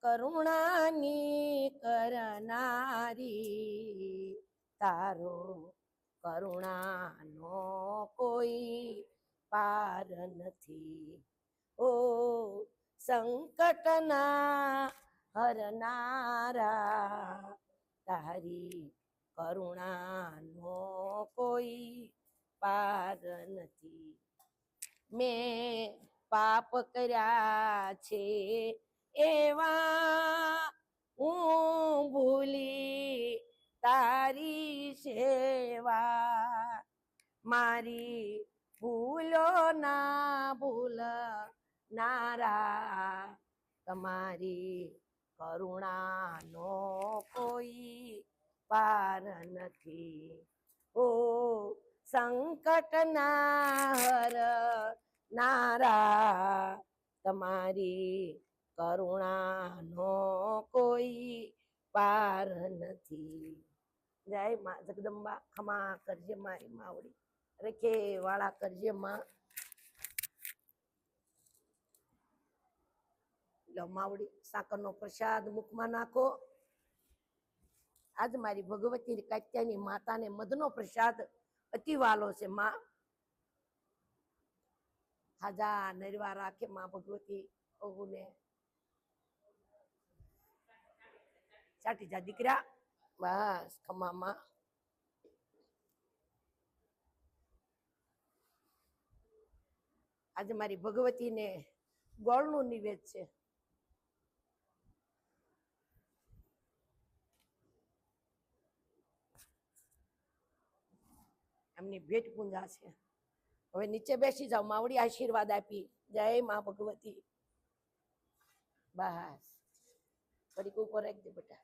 કરુણાની કરનારી, તારો કરુણાનો કોઈ પાર નથી. ઓ સંકટના હરનારા, તારી કરુણાનો કોઈ પાર નથી. મેં પાપ કર્યા છે એવા હું ભૂલી તારી સેવા, મારી ભૂલો ના ભૂલ નારા, તમારી કરુણાનો કોઈ પાર નથી. ઓ સંકટના હરનારા, તમારી કરુણાનો કોઈ પાર નથી. જય માં જગદંબા, ખમા કરજે મારી માવડી, રેખે વાળા કરજે માં. લો માવડી, સાકરનો પ્રસાદ મુખમાં નાખો. આજ મારી ભગવતી કાત્યાની માતાને મધનો પ્રસાદ અતિ વાલો છે માં. હાજા નરવા રાખે માં ભગવતી ઓને. ચાટી જા દીકરા, બસ ખમામાં. આજે મારી ભગવતીને ગોળનું નિવેદ છે. એમની ભેટ પૂંજા છે. હવે નીચે બેસી જાઓ, માવડી આશીર્વાદ આપી. જય માં ભગવતી. બસ ઘડીક ઉપર રાખજે બેટા.